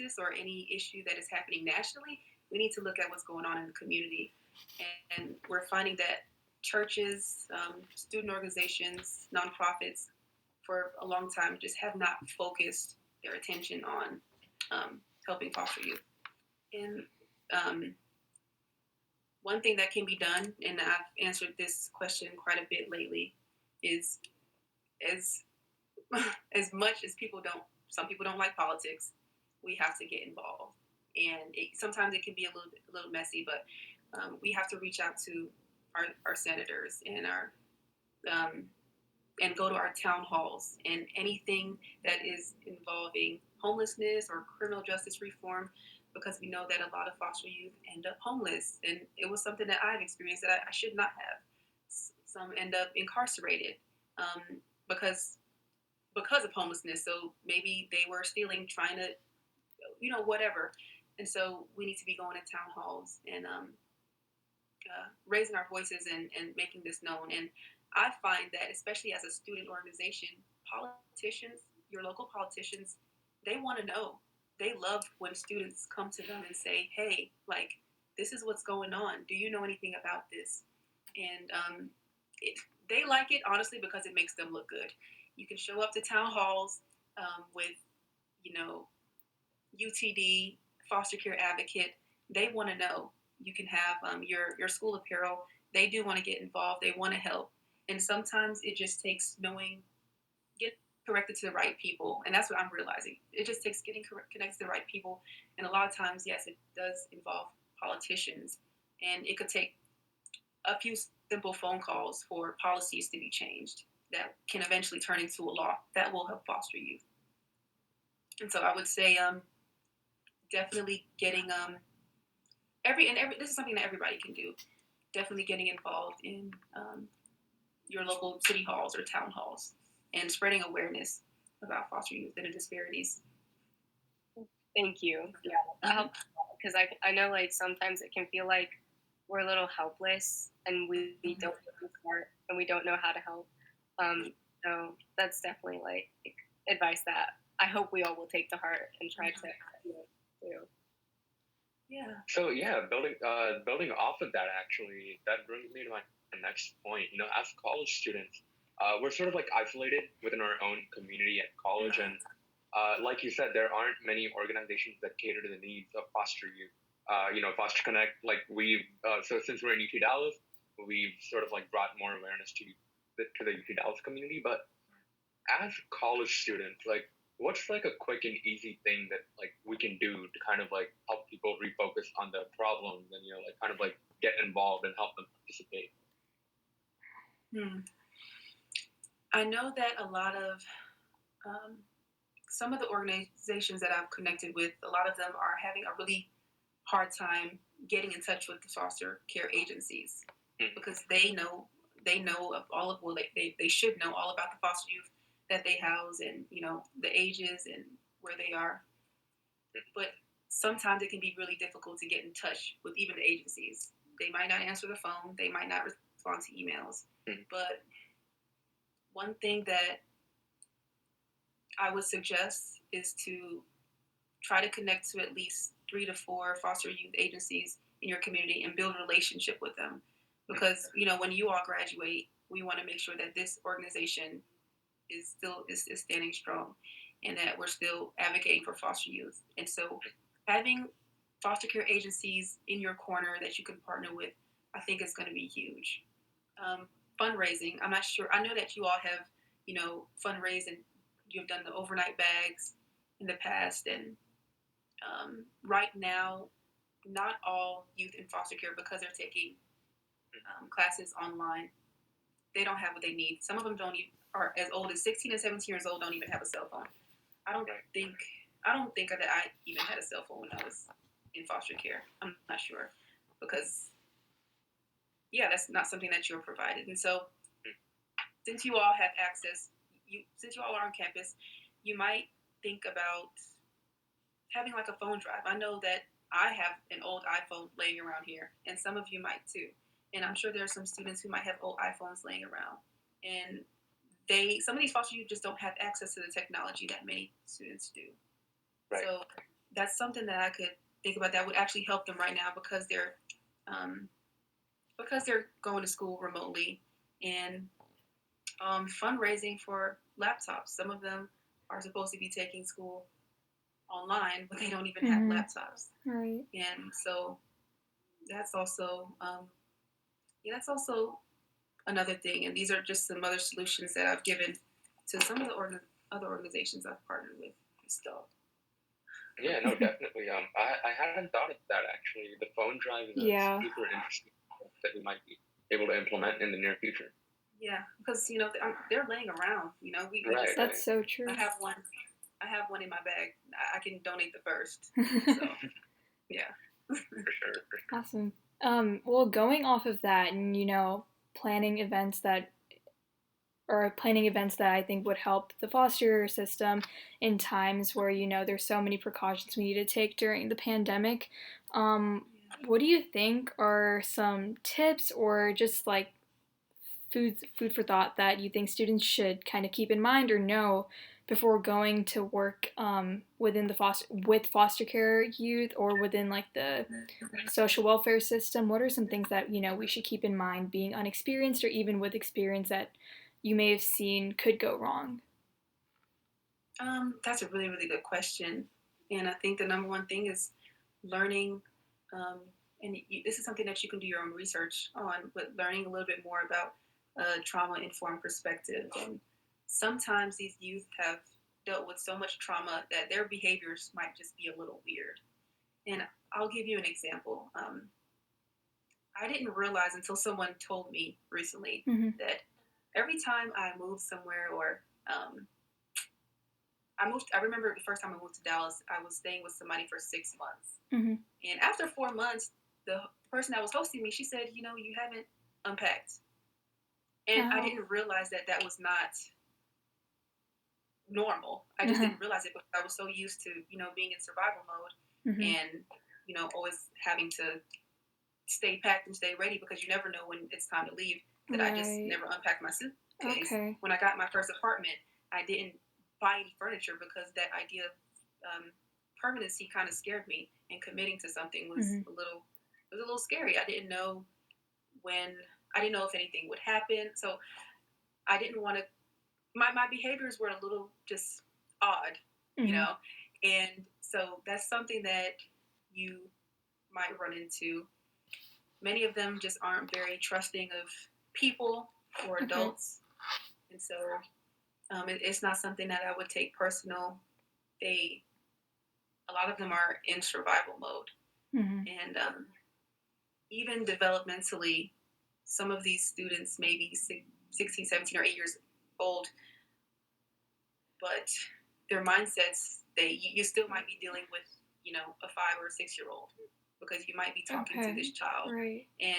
crisis or any issue that is happening nationally, we need to look at what's going on in the community. And we're finding that churches, student organizations, nonprofits, for a long time just have not focused their attention on helping foster youth. And one thing that can be done, and I've answered this question quite a bit lately, is as as much as some people don't like politics, we have to get involved. And sometimes it can be a little messy, but we have to reach out to our senators and and go to our town halls, and anything that is involving homelessness or criminal justice reform, because we know that a lot of foster youth end up homeless, and it was something that I've experienced that I should not have. Some end up incarcerated because of homelessness. So maybe they were stealing, trying to, whatever. And so we need to be going to town halls and raising our voices and making this known. And I find that, especially as a student organization, politicians, your local politicians, they want to know. They love when students come to them and say, hey, like, this is what's going on. Do you know anything about this? And they like it, honestly, because it makes them look good. You can show up to town halls with, UTD, foster care advocate. They want to know. You can have your school apparel. They do want to get involved. They want to help. And sometimes it just takes get connected to the right people. And that's what I'm realizing. It just takes getting connected to the right people. And a lot of times, yes, it does involve politicians. And it could take a few simple phone calls for policies to be changed that can eventually turn into a law that will help foster youth. And so I would say definitely getting this is something that everybody can do. Definitely getting involved in your local city halls or town halls and spreading awareness about foster youth and the disparities. Thank you. Yeah, because I know, like, sometimes it can feel like we're a little helpless and we don't know part and we don't know how to help. So that's definitely like advice that I hope we all will take to heart and try to do. Yeah. So yeah, building off of that, actually, that brings me to my next point. As college students, we're sort of like isolated within our own community at college, and like you said, there aren't many organizations that cater to the needs of foster youth. Foster Connect, like so since we're in UT Dallas, we've sort of like brought more awareness to the UT Dallas community. But as college students, like, what's like a quick and easy thing that like we can do to kind of like help people refocus on the problems and like kind of like get involved and help them participate? I know that a lot of some of the organizations that I've connected with, a lot of them are having a really hard time getting in touch with the foster care agencies because they know of all of they should know all about the foster youth that they house and the ages and where they are. But sometimes it can be really difficult to get in touch with even the agencies. They might not answer the phone. They might not respond to emails. But one thing that I would suggest is to try to connect to at least 3 to 4 foster youth agencies in your community and build a relationship with them. Because, when you all graduate, we want to make sure that this organization is standing strong and that we're still advocating for foster youth. And so having foster care agencies in your corner that you can partner with, I think is going to be huge. Fundraising, I'm not sure. I know that you all have, fundraised and you've done the overnight bags in the past. And right now, not all youth in foster care, because they're taking classes online, they don't have what they need. Some of them are as old as 16 and 17 years old, don't even have a cell phone. I don't think that I even had a cell phone when I was in foster care. I'm not sure because, that's not something that you're provided. And so since you all have access, since you all are on campus, you might think about having like a phone drive. I know that I have an old iPhone laying around here, and some of you might too. And I'm sure there are some students who might have old iPhones laying around. And some of these foster youth just don't have access to the technology that many students do. Right. So that's something that I could think about that would actually help them right now um, because they're going to school remotely and fundraising for laptops. Some of them are supposed to be taking school online, but they don't even have laptops. Right. And so that's also that's also another thing. And these are just some other solutions that I've given to some of the other organizations I've partnered with and stuff. Yeah, no, definitely. I hadn't thought of that actually. The phone drive is a super interesting that we might be able to implement in the near future. Yeah, because they're laying around. Right. That's so true. I have one in my bag. I can donate the first. So, yeah. For sure. Awesome. Well, going off of that, and planning events that I think would help the foster system in times where there's so many precautions we need to take during the pandemic. What do you think are some tips or just like food for thought that you think students should kind of keep in mind or know before going to work within with foster care youth or within like the social welfare system? What are some things that we should keep in mind being unexperienced or even with experience that you may have seen could go wrong? That's a really, really good question. And I think the number one thing is learning, this is something that you can do your own research on, but learning a little bit more about a trauma-informed perspective. And sometimes these youth have dealt with so much trauma that their behaviors might just be a little weird. And I'll give you an example. I didn't realize until someone told me recently that every time I moved somewhere or I remember the first time I moved to Dallas, I was staying with somebody for 6 months. And after 4 months, the person that was hosting me, she said, you haven't unpacked. And I didn't realize that was not normal. I just didn't realize it because I was so used to, being in survival mode and, always having to stay packed and stay ready because you never know when it's time to leave. That I just never unpacked my suitcase. Okay. When I got my first apartment, I didn't buy any furniture because that idea of permanency kind of scared me, and committing to something was a little scary. I didn't know if anything would happen, so I didn't want to. My behaviors were a little just odd, and so that's something that you might run into. Many of them just aren't very trusting of people or adults, and so it's not something that I would take personal. A lot of them are in survival mode, and even developmentally, some of these students may be 16, 17, or 8 years old, but their mindsets, you still might be dealing with, a 5 or 6 year old, because you might be talking to this child, and